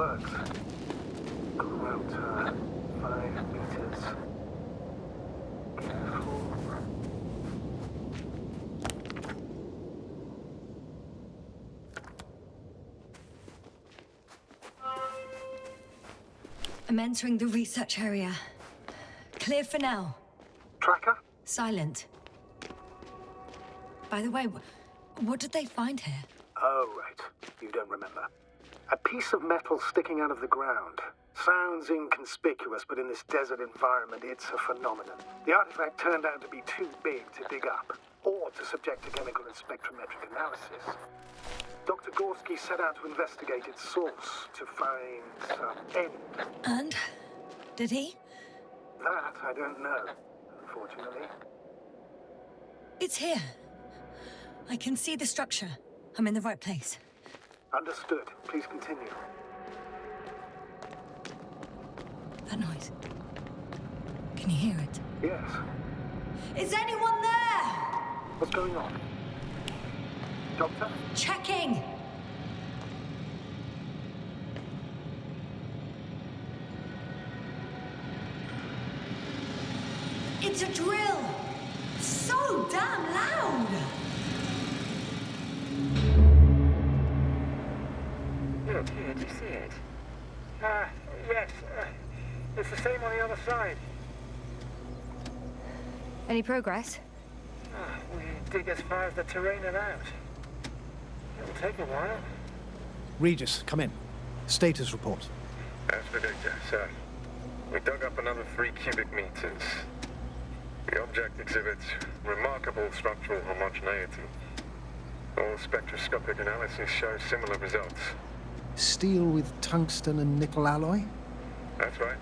works. Quota 5 meters. Careful. I'm entering the research area. Clear for now. Tracker? Silent. By the way, what did they find here? Oh, right. You don't remember. A piece of metal sticking out of the ground. Sounds inconspicuous, but in this desert environment, it's a phenomenon. The artifact turned out to be too big to dig up, or to subject to chemical and spectrometric analysis. Dr. Gorski set out to investigate its source, to find some end. And? Did he? That I don't know, unfortunately. It's here. I can see the structure. I'm in the right place. Understood. Please continue. That noise. Can you hear it? Yes. Is anyone there? What's going on? Doctor? Checking! It's a drill! So damn loud! Look here, do you see it? Yes. It's the same on the other side. Any progress? We dig as far as the terrain allowed. It'll take a while. Regis, come in. Status report. Efter, sir. We dug up another 3 cubic meters. The object exhibits remarkable structural homogeneity. All spectroscopic analyses show similar results. Steel with tungsten and nickel alloy? That's right,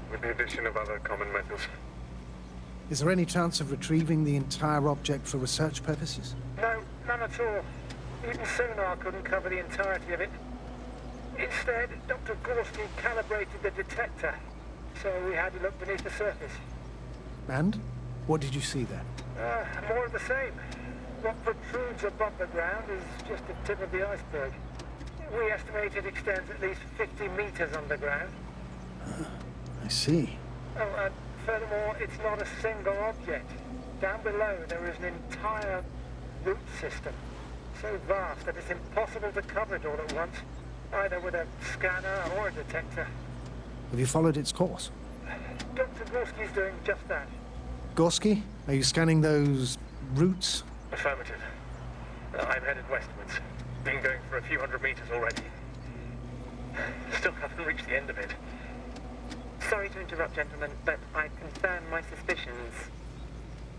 with the addition of other common metals. Is there any chance of retrieving the entire object for research purposes? No, none at all. Even sonar couldn't cover the entirety of it. Instead, Dr. Gorski calibrated the detector, so we had to look beneath the surface. And? What did you see there? More of the same. What protrudes above the ground is just the tip of the iceberg. We estimate it extends at least 50 meters underground. I see. Oh, and furthermore, it's not a single object. Down below, there is an entire root system. So vast that it's impossible to cover it all at once, either with a scanner or a detector. Have you followed its course? Dr. Gorski's doing just that. Gorski, are you scanning those roots? Affirmative. I'm headed westwards. Been going for a few hundred meters already. Still haven't reached the end of it. Sorry to interrupt, gentlemen, but I confirm my suspicions.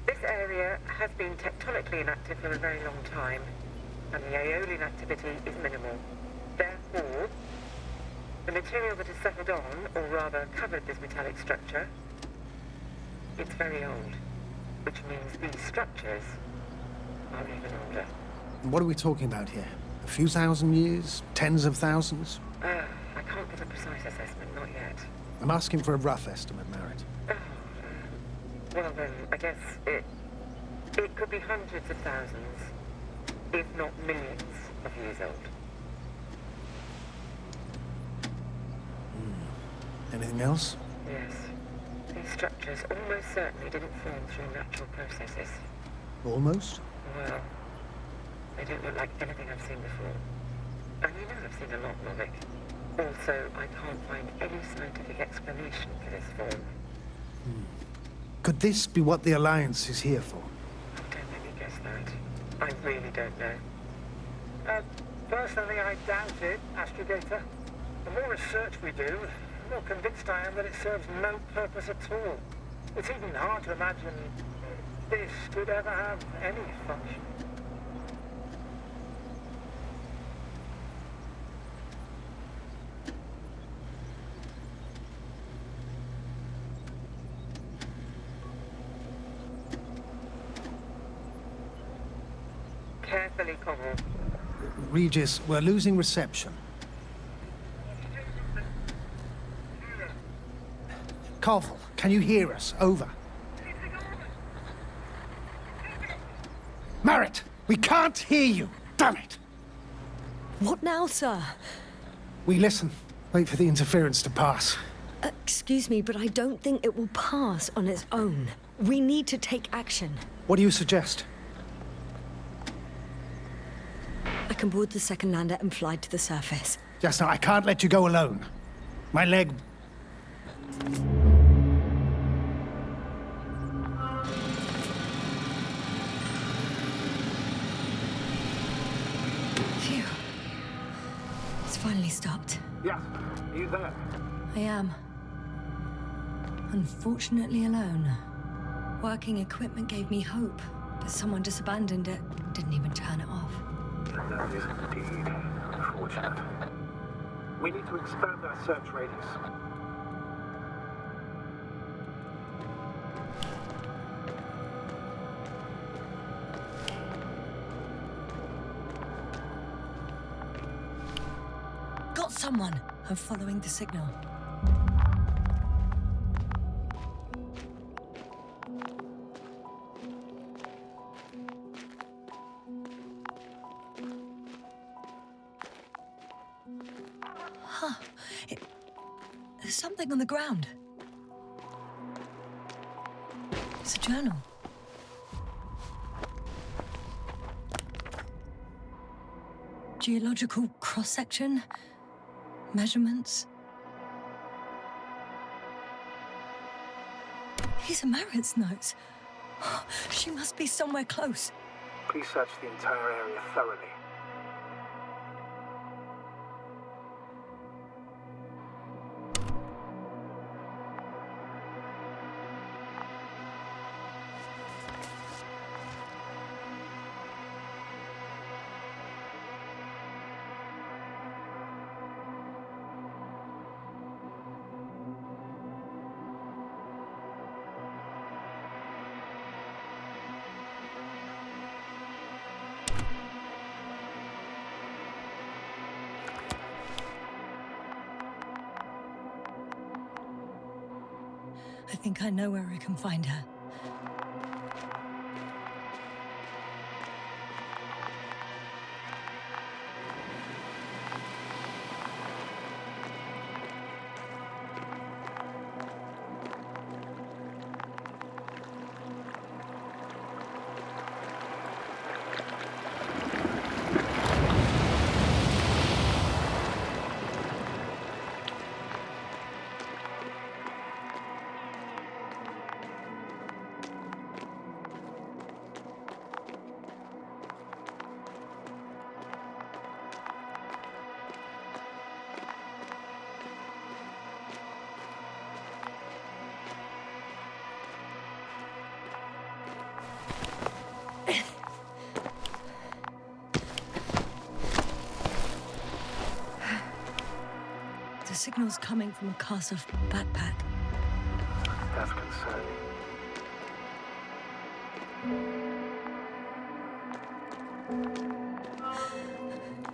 This area has been tectonically inactive for a very long time, and the aeolian activity is minimal. Therefore, the material that has settled on, or rather covered this metallic structure, it's very old, which means these structures are even older. What are we talking about here? A few thousand years? Tens of thousands? I can't give a precise assessment, not yet. I'm asking for a rough estimate, Merritt. Well then, I guess it could be hundreds of thousands, if not millions of years old. Anything else? Yes. These structures almost certainly didn't form through natural processes. Almost? Well, they don't look like anything I've seen before. And you know I've seen a lot, Novik. Also, I can't find any scientific explanation for this form. Could this be what the Alliance is here for? Don't let me guess that. I really don't know. Personally, I doubt it, Astrogator. The more research we do, the more convinced I am that it serves no purpose at all. It's even hard to imagine this could ever have any function. Carefully, Connell. Regis, we're losing reception. Carvel, can you hear us? Over. Merritt, we can't hear you. Damn it. What now, sir? We listen. Wait for the interference to pass. Excuse me, but I don't think it will pass on its own. We need to take action. What do you suggest? I can board the second lander and fly to the surface. Jasna, I can't let you go alone. My leg... Phew. It's finally stopped. Yes, are you there? I am. Unfortunately alone. Working equipment gave me hope, but someone just abandoned it. Didn't even turn it off. That is indeed unfortunate. We need to expand our search radius. Got someone! I'm following the signal. Huh. There's something on the ground. It's a journal. Geological cross-section? Measurements? These are Marit's notes. She must be somewhere close. Please search the entire area thoroughly. I think I know where I can find her. The signal's coming from a Castle backpack. That's concerning.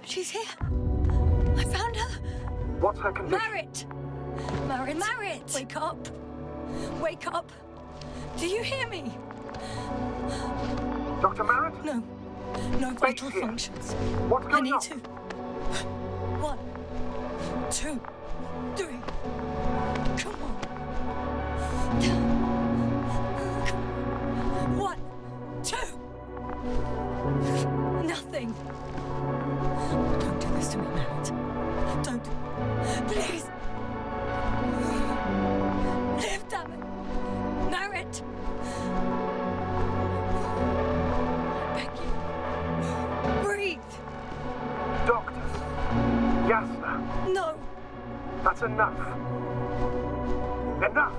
She's here. I found her. What's her condition? Marit! Marit! Marit! Wake up! Wake up! Do you hear me? Dr. Marit? No. No vital here. functions. What's going I need on? to. 1, 2, 3. Come on. 1, 2. Nothing. Don't do this to me, Marit. Don't. Please. Live, damn it. Marit. I beg you. Breathe. Doctor. Jasna. No. That's enough. Enough!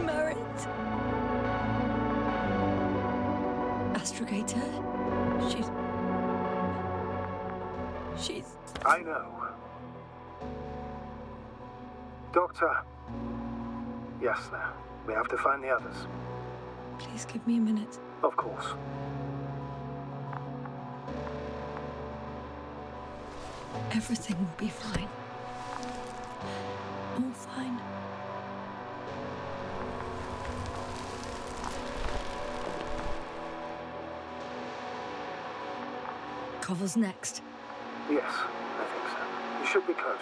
Marit. Astrogator. She's... I know. Doctor. Jasna. We have to find the others. Please give me a minute. Of course. Everything will be fine. All fine. Koval's next. Yes, I think so. You should be close.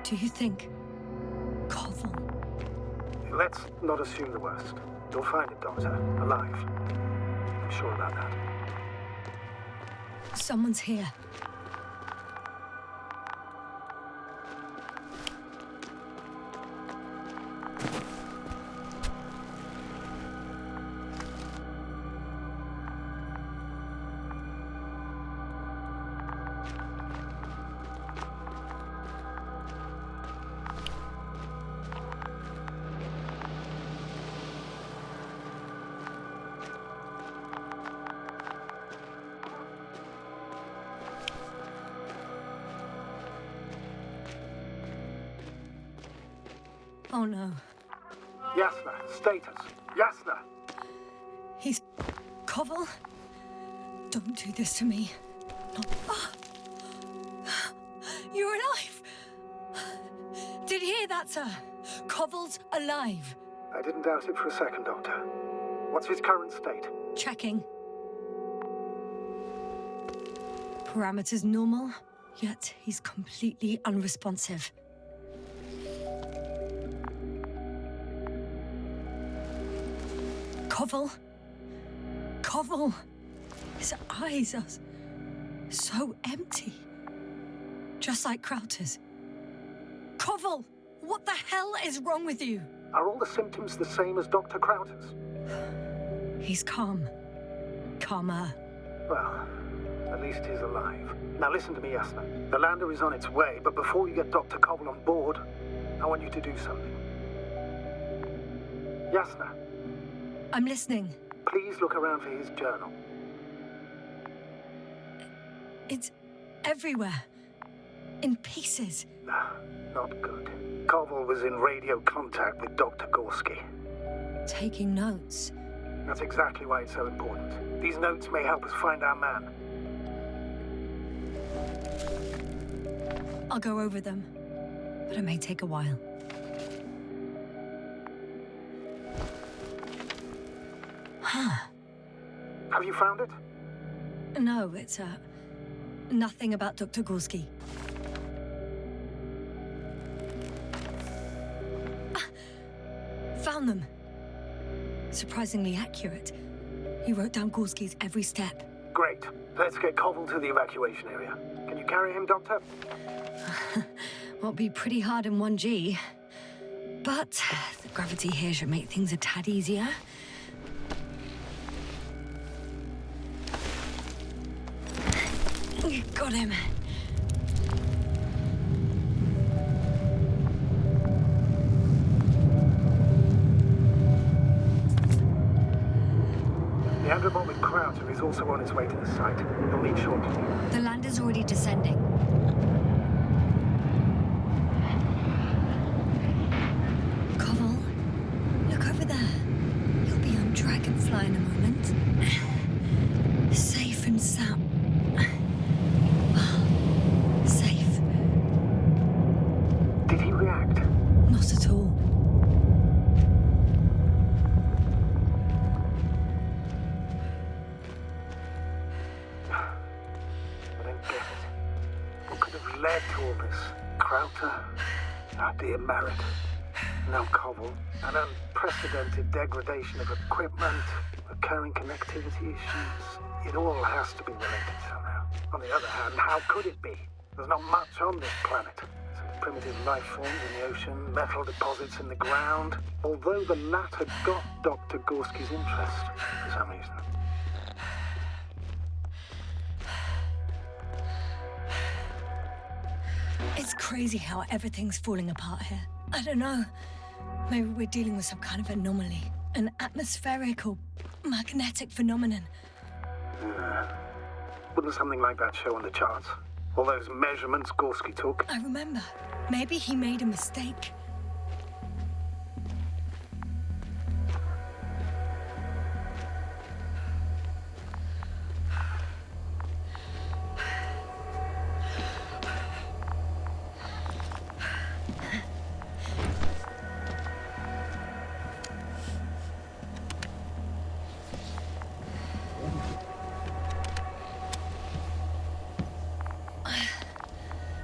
Do you think Koval? Let's not assume the worst. You'll find it, Doctor. Alive. I'm sure about that. Someone's here. Oh no. Yasna, status. Yasna! He's... Koval? Don't do this to me. No. Ah. You're alive! Did you hear that, sir? Koval's alive. I didn't doubt it for a second, Doctor. What's his current state? Checking. Parameters normal, yet he's completely unresponsive. Koval? Koval! His eyes are so empty. Just like Krauter's. Koval! What the hell is wrong with you? Are all the symptoms the same as Dr. Krauter's? He's calm. Calmer. Well, at least he's alive. Now listen to me, Yasna. The lander is on its way, but before you get Dr. Koval on board, I want you to do something. Yasna, I'm listening. please look around for his journal. It's everywhere. In pieces. Not good. Koval was in radio contact with Dr. Gorski. Taking notes. That's exactly why it's so important. These notes may help us find our man. I'll go over them, but it may take a while. Have you found it? No, it's, nothing about Dr. Gorski. Found them. Surprisingly accurate. He wrote down Gorski's every step. Great. Let's get Koval to the evacuation area. Can you carry him, Doctor? Won't be pretty hard in 1G. But the gravity here should make things a tad easier. Got him. The andra with Krauter is also on its way to the site. He'll leave shortly. The lander's already descending. Koval, look over there. He'll be on Dragonfly in a moment. Safe and sound. Safe. Did he react? Not at all. I don't get it. What could have led to all this? Krauter? Our dear Merritt. Now Koval. An unprecedented degradation of equipment, recurring connectivity issues. It all has to be related somehow. On the other hand, how could it be? There's not much on this planet. It's primitive life forms in the ocean, metal deposits in the ground. Although the latter got Dr. Gorski's interest for some reason. It's crazy how everything's falling apart here. I don't know. Maybe we're dealing with some kind of anomaly. An atmospheric or magnetic phenomenon. Wouldn't something like that show on the charts? All those measurements Gorski took? I remember. Maybe he made a mistake.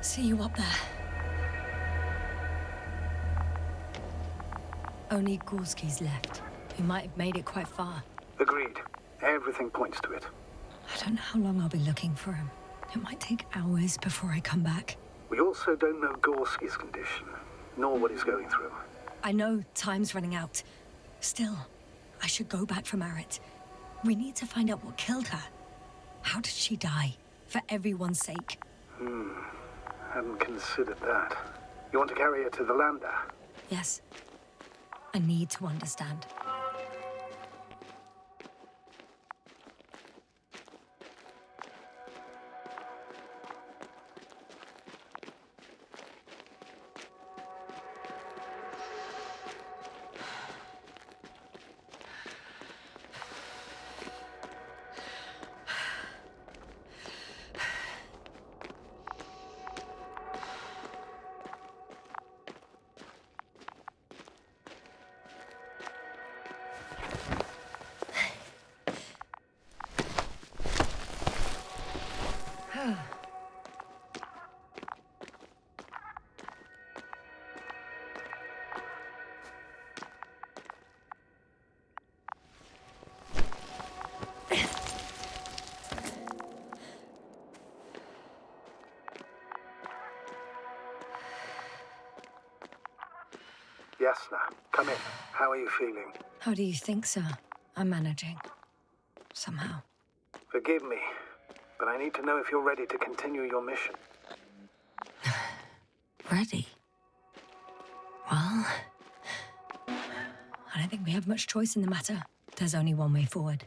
See you up there. Only Gorski's left. We might have made it quite far. Agreed. Everything points to it. I don't know how long I'll be looking for him. It might take hours before I come back. We also don't know Gorski's condition, nor what he's going through. I know time's running out. Still, I should go back for Marit. We need to find out what killed her. How did she die? For everyone's sake. Hadn't considered that. You want to carry her to the lander? Yes. I need to understand. Yasna, come in. How are you feeling? How do you think, sir? I'm managing. Somehow. Forgive me, but I need to know if you're ready to continue your mission. Ready? Well, I don't think we have much choice in the matter. There's only one way forward.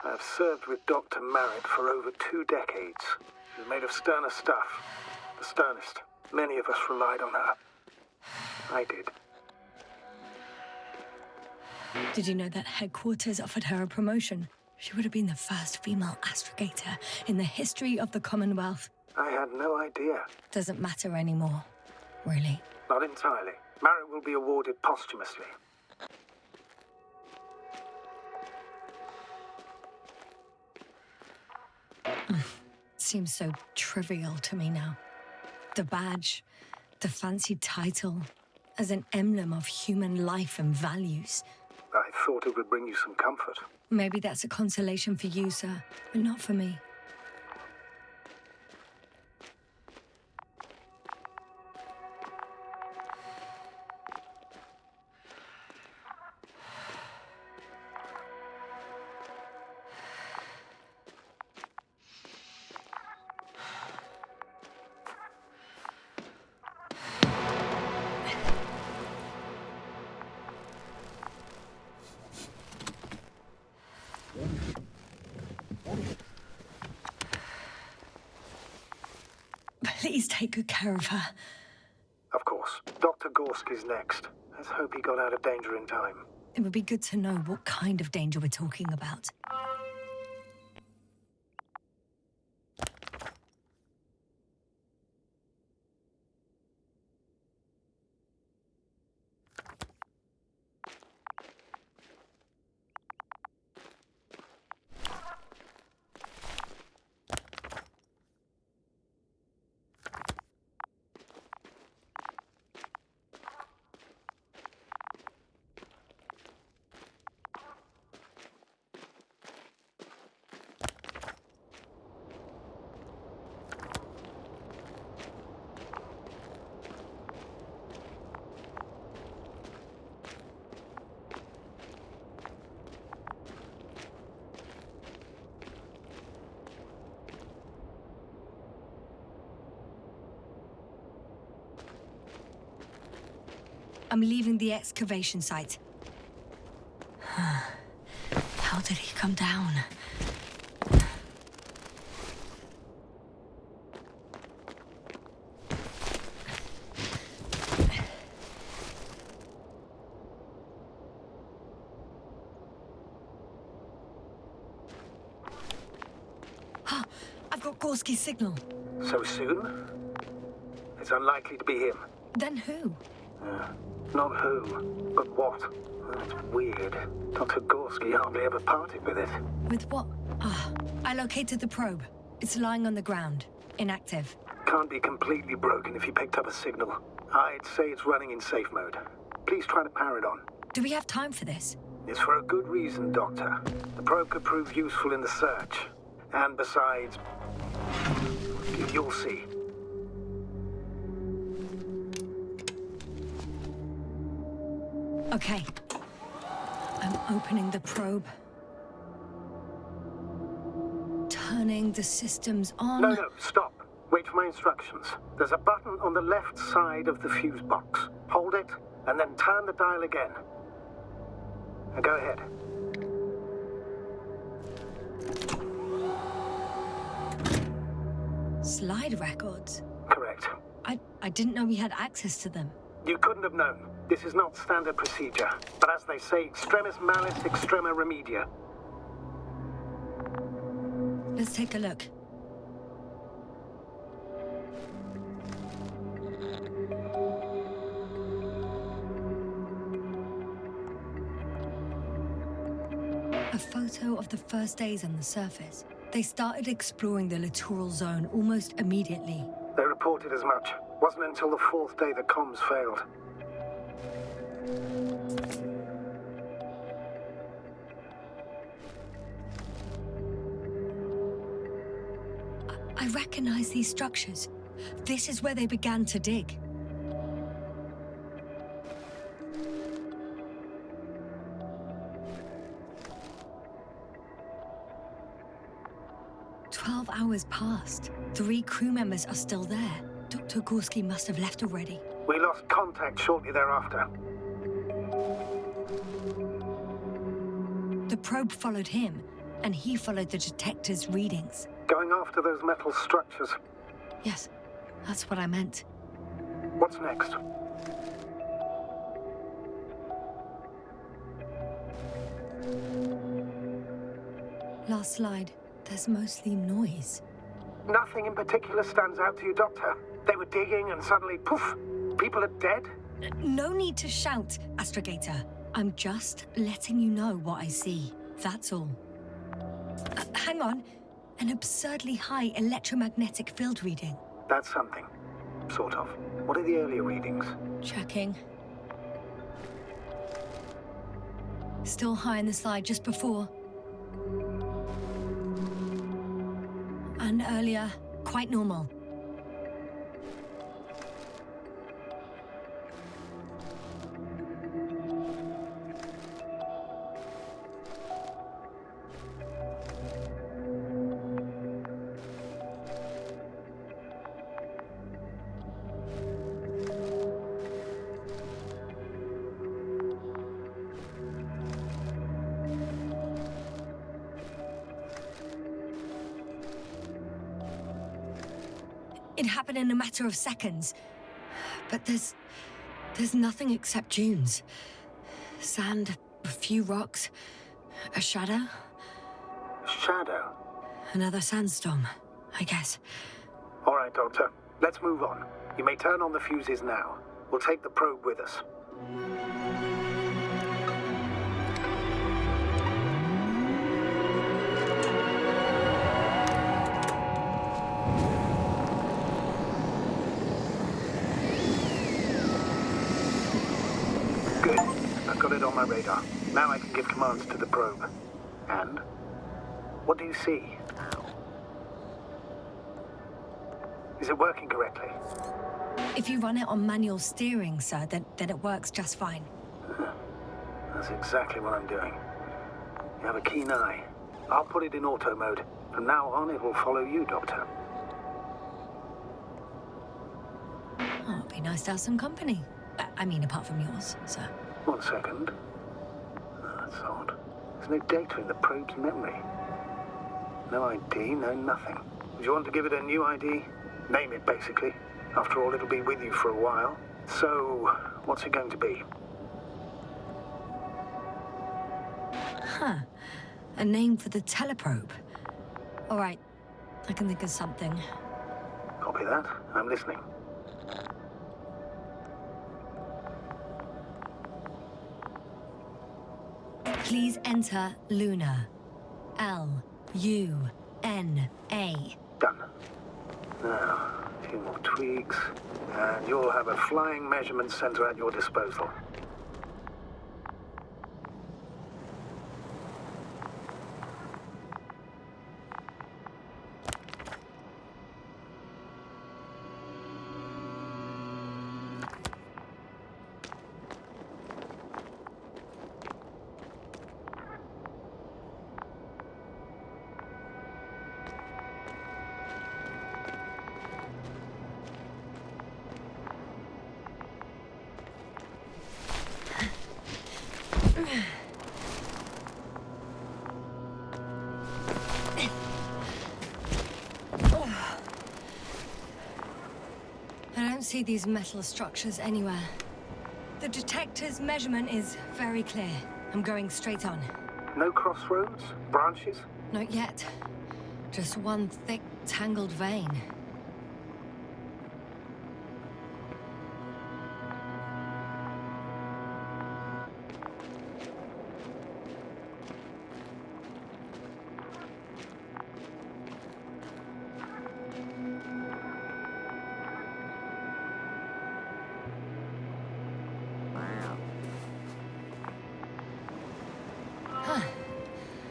I've served with Dr. Marit for over 2 decades. She's made of sterner stuff. The sternest. Many of us relied on her. I did. Did you know that headquarters offered her a promotion? She would have been the first female astrogator in the history of the Commonwealth. I had no idea. Doesn't matter anymore, really. Not entirely. Marit will be awarded posthumously. Seems so trivial to me now. The badge, the fancy title, as an emblem of human life and values. I thought it would bring you some comfort. Maybe that's a consolation for you, sir, but not for me. Please take good care of her. Of course. Dr. Gorski's next. Let's hope he got out of danger in time. It would be good to know what kind of danger we're talking about. I'm leaving the excavation site. How did he come down? I've got Gorski's signal. So soon? It's unlikely to be him. Then who? Not who, but what. That's weird. Dr. Gorski hardly ever parted with it. With what? I located the probe. It's lying on the ground. Inactive. Can't be completely broken if you picked up a signal. I'd say it's running in safe mode. Please try to power it on. Do we have time for this? It's for a good reason, Doctor. The probe could prove useful in the search. And besides, you'll see. Okay. I'm opening the probe. Turning the systems on. No, stop. Wait for my instructions. There's a button on the left side of the fuse box. Hold it, and then turn the dial again. Now go ahead. Slide records? Correct. I didn't know we had access to them. You couldn't have known. This is not standard procedure. But as they say, extremis malis, extrema remedia. Let's take a look. A photo of the first days on the surface. They started exploring the littoral zone almost immediately. They reported as much. Wasn't until the fourth day the comms failed. I recognize these structures. This is where they began to dig. Hours passed. 3 crew members are still there. Dr. Gorski must have left already. We lost contact shortly thereafter. The probe followed him, and he followed the detector's readings. Going after those metal structures. Yes, that's what I meant. What's next? Last slide. There's mostly noise. Nothing in particular stands out to you, Doctor? They were digging and suddenly, poof, people are dead? No need to shout, Astrogator. I'm just letting you know what I see. That's all. Hang on. An absurdly high electromagnetic field reading. That's something. Sort of. What are the earlier readings? Checking. Still high in the slide just before. And earlier, quite normal. It happened in a matter of seconds. But there's nothing except dunes. Sand, a few rocks, a shadow. Shadow? Another sandstorm, I guess. All right, Doctor. Let's move on. You may turn on the fuses now. We'll take the probe with us. Good. I've got it on my radar. Now I can give commands to the probe. And? What do you see? Is it working correctly? If you run it on manual steering, sir, then it works just fine. That's exactly what I'm doing. You have a keen eye. I'll put it in auto mode. From now on, it will follow you, Doctor. Oh, it'd be nice to have some company. I mean, apart from yours, sir. 1 second. That's odd. There's no data in the probe's memory. No ID, no nothing. Do you want to give it a new ID? Name it, basically. After all, it'll be with you for a while. So, what's it going to be? Huh. A name for the teleprobe. All right. I can think of something. Copy that. I'm listening. Please enter Luna. L-U-N-A. Done. Now, a few more tweaks, and you'll have a flying measurement center at your disposal. I don't see these metal structures anywhere. The detector's measurement is very clear. I'm going straight on. No crossroads? Branches? Not yet. Just one thick, tangled vein.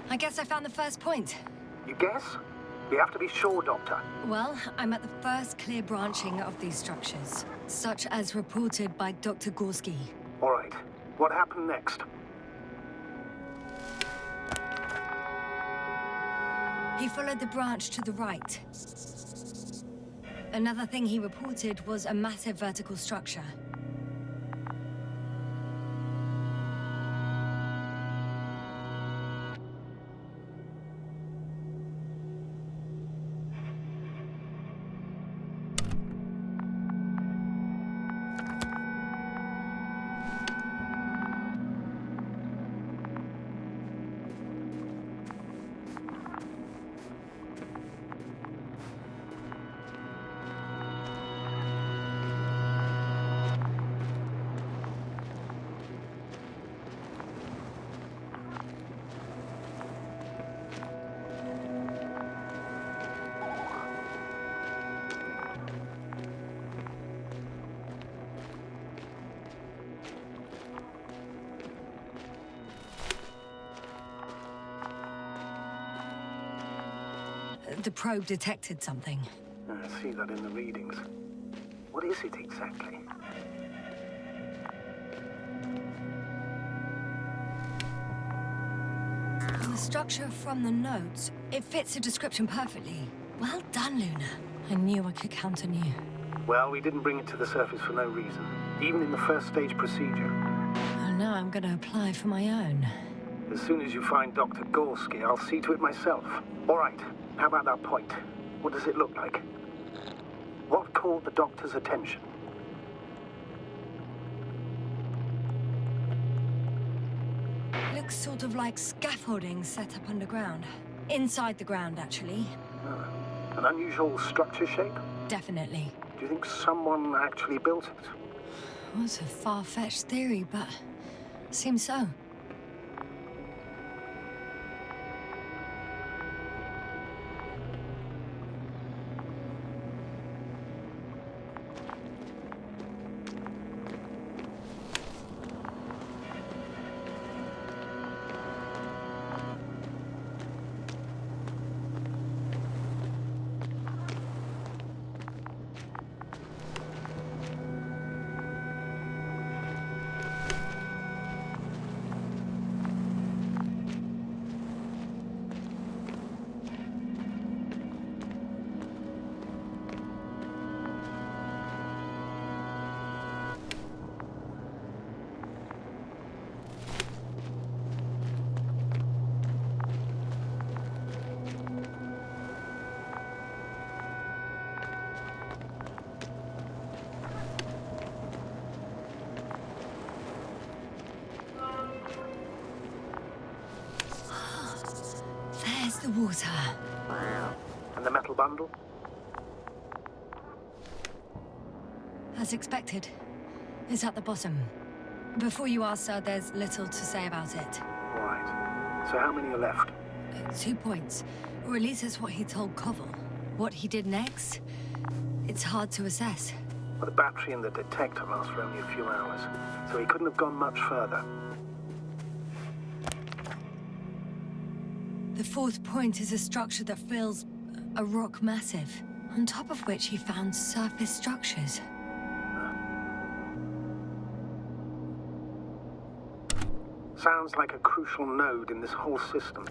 I guess I found the first point. You guess? We have to be sure, Doctor. Well, I'm at the first clear branching of these structures, such as reported by Dr. Gorski. All right. What happened next? He followed the branch to the right. Another thing he reported was a massive vertical structure. The probe detected something. I see that in the readings. What is it exactly? The structure from the notes, it fits the description perfectly. Well done, Luna. I knew I could count on you. Well, we didn't bring it to the surface for no reason. Even in the first stage procedure. And now I'm going to apply for my own. As soon as you find Dr. Gorski, I'll see to it myself. All right. How about that point? What does it look like? What caught the doctor's attention? Looks sort of like scaffolding set up underground. Inside the ground, actually. An unusual structure shape? Definitely. Do you think someone actually built it? Well, it's a far-fetched theory, but seems so. the water. And the metal bundle? As expected. It's at the bottom. Before you ask, sir, there's little to say about it. Right. So how many are left? 2 points. Or at least that's what he told Koval. What he did next, it's hard to assess. Well, the battery and the detector last for only a few hours, so he couldn't have gone much further. The 4th point is a structure that fills a rock massive, on top of which he found surface structures. Sounds like a crucial node in this whole system.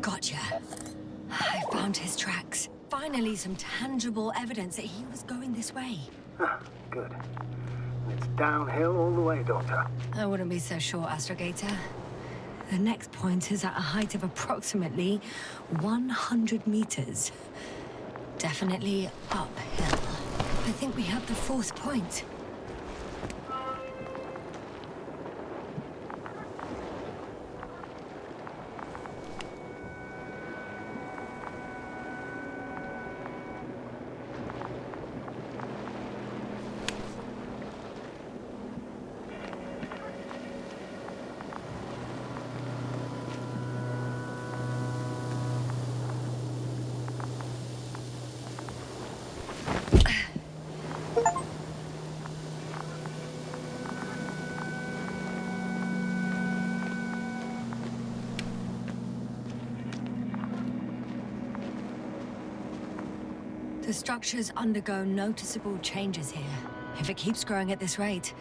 Gotcha. I found his tracks. Finally, some tangible evidence that he was going this way. Good. It's downhill all the way, Doctor. I wouldn't be so sure, Astrogator. The next point is at a height of approximately 100 meters. Definitely uphill. I think we have the 4th point. The structures undergo noticeable changes here. If it keeps growing at this rate,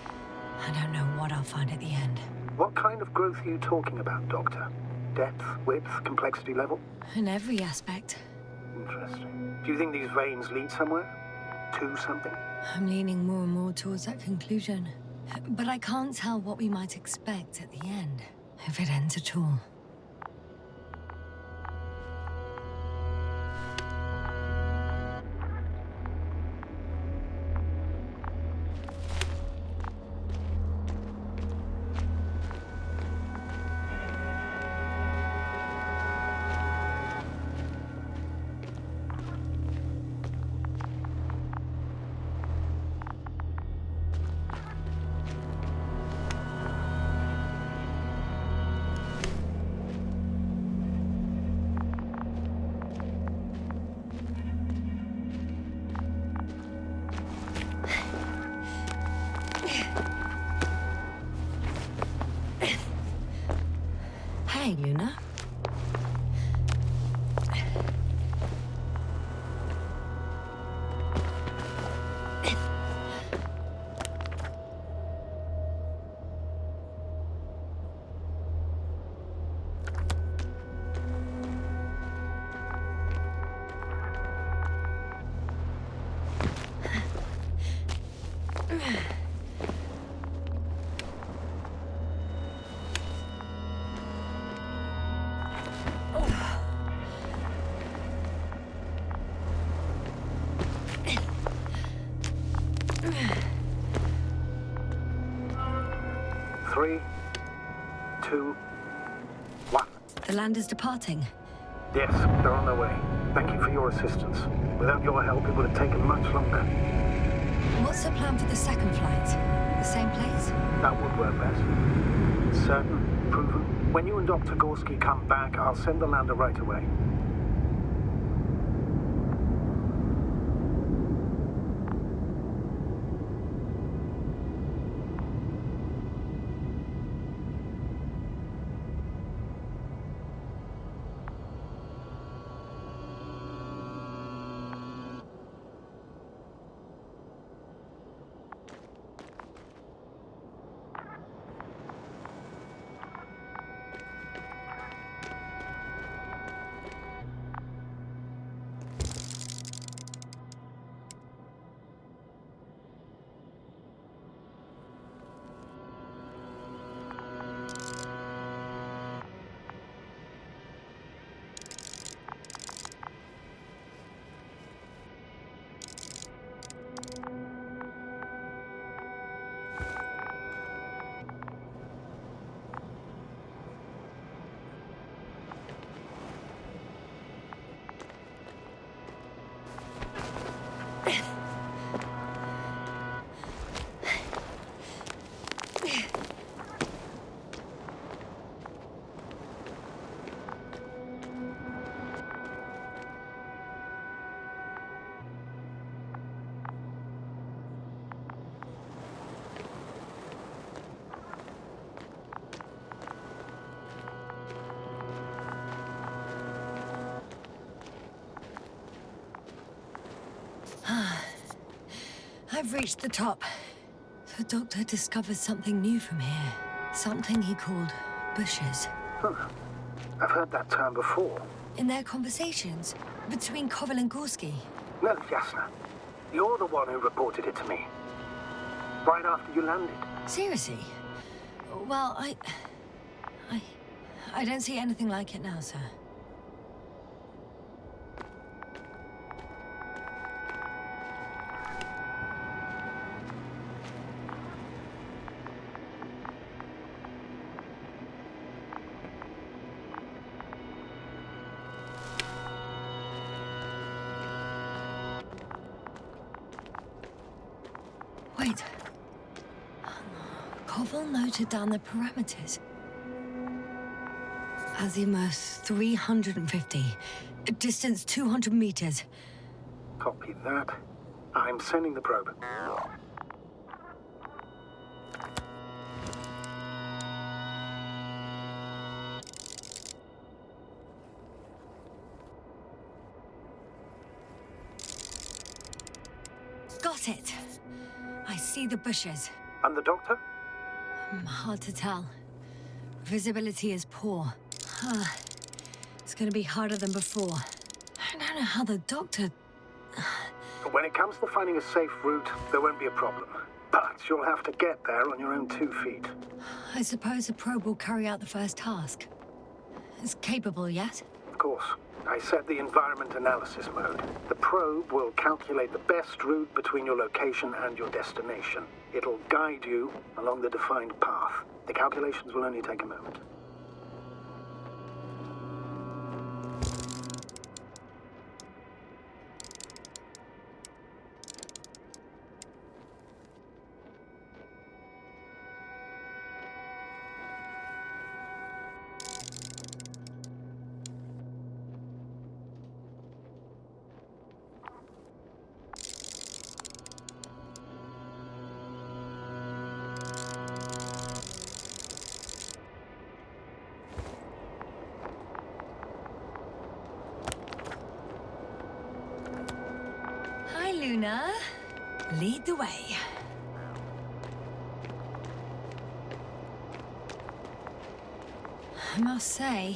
I don't know what I'll find at the end. What kind of growth are you talking about, Doctor? Depth, width, complexity level? In every aspect. Interesting. Do you think these veins lead somewhere? To something? I'm leaning more and more towards that conclusion. But I can't tell what we might expect at the end, if it ends at all. Hey, Luna. Three, two, one. The land is departing. Yes, they're on their way. Thank you for your assistance. Without your help, it would have taken much longer. What's the plan for the second flight? The same place? That would work best. Certain, proven. When you and Dr. Gorski come back, I'll send the lander right away. I've reached the top. The doctor discovered something new from here. Something he called bushes. Huh. I've heard that term before. In their conversations between Koval and Gorski. No, Jasna. You're the one who reported it to me. Right after you landed. Seriously? Well, I don't see anything like it now, sir. Wait. Koval noted down the parameters. Azimuth 350. Distance 200 meters. Copy that. I'm sending the probe. Got it. I see the bushes. And the doctor? Hard to tell. Visibility is poor. It's gonna be harder than before. I don't know how the doctor... When it comes to finding a safe route, there won't be a problem. But you'll have to get there on your own 2 feet. I suppose the probe will carry out the first task. It's capable yet? Of course. I set the environment analysis mode. The probe will calculate the best route between your location and your destination. It'll guide you along the defined path. The calculations will only take a moment. Luna, lead the way. I must say,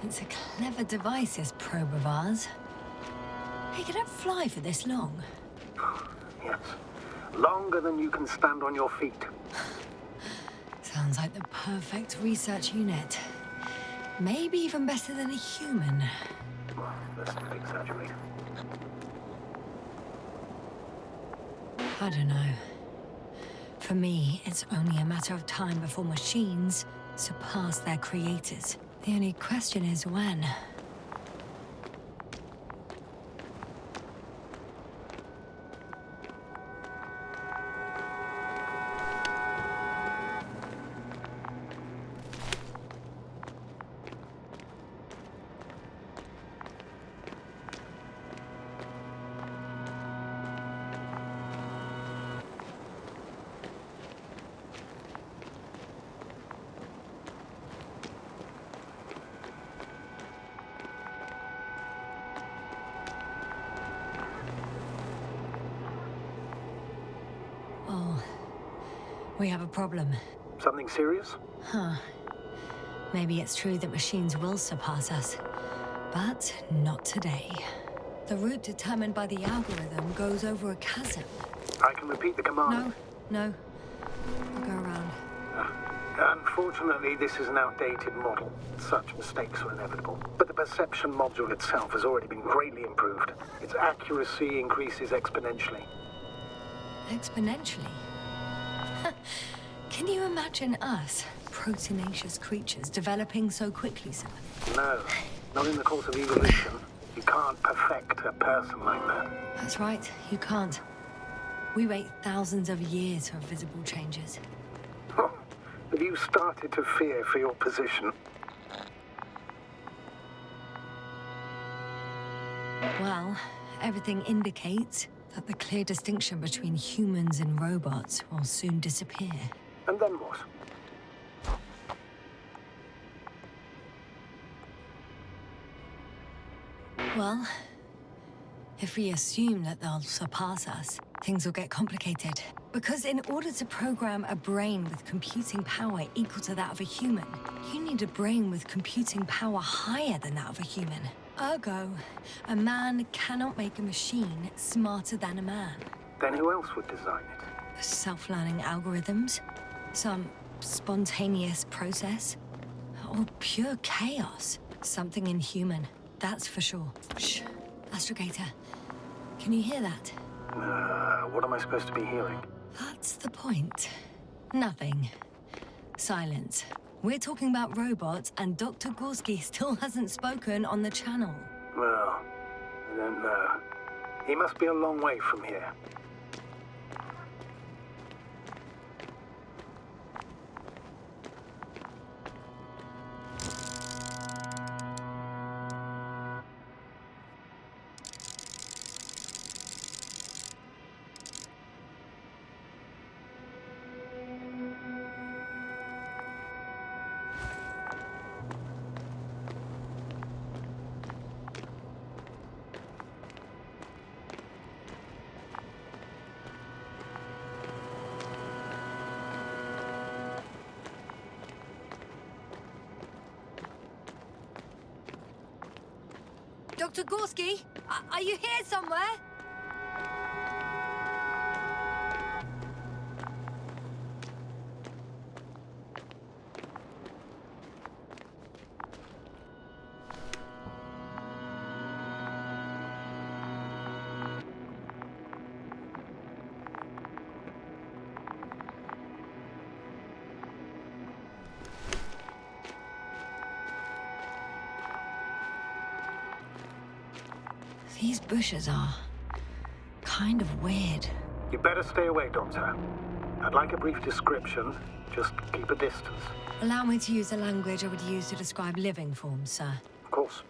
it's a clever device, this probe of ours. Hey, can it fly for this long? Yes. Longer than you can stand on your feet. Sounds like the perfect research unit. Maybe even better than a human. Well, let's not exaggerate. I don't know. For me, it's only a matter of time before machines surpass their creators. The only question is when. We have a problem. Something serious? Maybe it's true that machines will surpass us, but not today. The route determined by the algorithm goes over a chasm. I can repeat the command. No. We'll go around. Unfortunately, this is an outdated model. Such mistakes are inevitable. But the perception module itself has already been greatly improved. Its accuracy increases exponentially. Exponentially? Can you imagine us, proteinaceous creatures, developing so quickly, sir? No, not in the course of evolution. You can't perfect a person like that. That's right, you can't. We wait thousands of years for visible changes. Have you started to fear for your position? Well, everything indicates that the clear distinction between humans and robots will soon disappear. And then what? Well, If we assume that they'll surpass us, things will get complicated. Because in order to program a brain with computing power equal to that of a human, you need a brain with computing power higher than that of a human. Ergo, a man cannot make a machine smarter than a man. Then who else would design it? Self-learning algorithms? Some spontaneous process? Or pure chaos? Something inhuman, that's for sure. Shh, Astrogator. Can you hear that? What am I supposed to be hearing? That's the point. Nothing. Silence. We're talking about robots, and Dr. Gorski still hasn't spoken on the channel. Well, I don't know. He must be a long way from here. Dr. Gorski, are you here somewhere? These bushes are kind of weird. You better stay away, Doctor. I'd like a brief description. Just keep a distance. Allow me to use the language I would use to describe living forms, sir. Of course.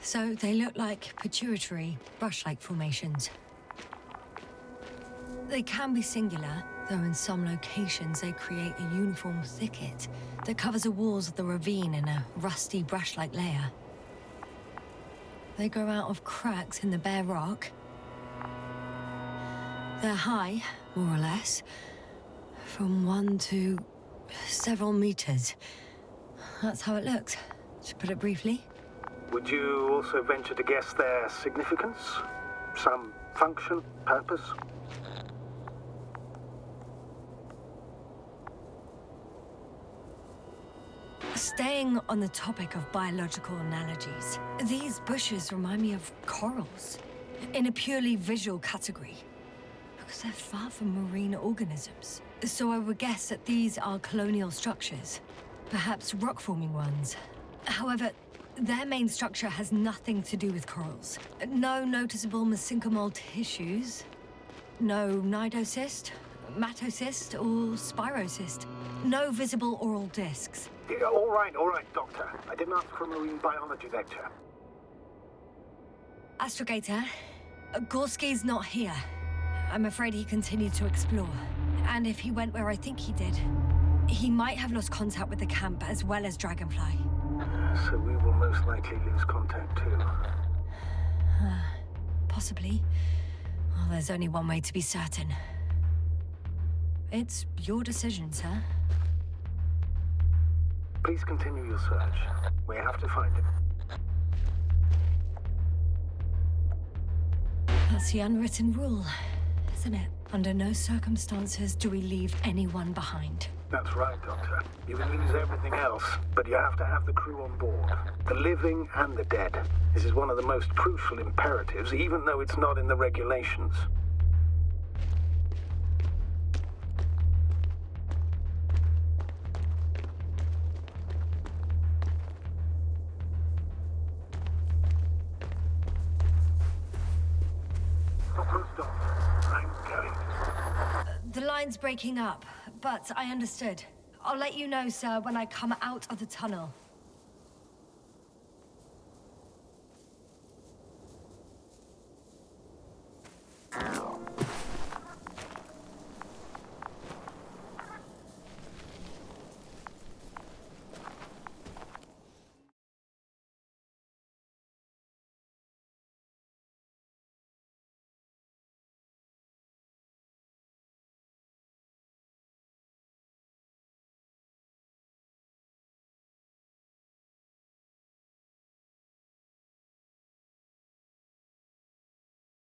So they look like pituitary, brush-like formations. They can be singular, though in some locations they create a uniform thicket that covers the walls of the ravine in a rusty brush-like layer. They grow out of cracks in the bare rock. They're high, more or less, from 1 to several meters. That's how it looks, to put it briefly. Would you also venture to guess their significance? Some function, purpose? Staying on the topic of biological analogies, these bushes remind me of corals, in a purely visual category, because they're far from marine organisms. So I would guess that these are colonial structures, perhaps rock-forming ones. However, their main structure has nothing to do with corals. No noticeable mesenchymal tissues, no nidocyst, matocyst, or spirocyst. No visible oral discs. Yeah, all right, Doctor. I didn't ask for a marine biology lecture. Astrogator, Gorski's not here. I'm afraid he continued to explore. And if he went where I think he did, he might have lost contact with the camp as well as Dragonfly. So we will most likely lose contact too. Possibly. Well, there's only one way to be certain. It's your decision, sir. Please continue your search. We have to find him. That's the unwritten rule, isn't it? Under no circumstances do we leave anyone behind. That's right, Doctor. You can lose everything else, but you have to have the crew on board. The living and the dead. This is one of the most crucial imperatives, even though it's not in the regulations. The line's breaking up, but I understood. I'll let you know, sir, when I come out of the tunnel.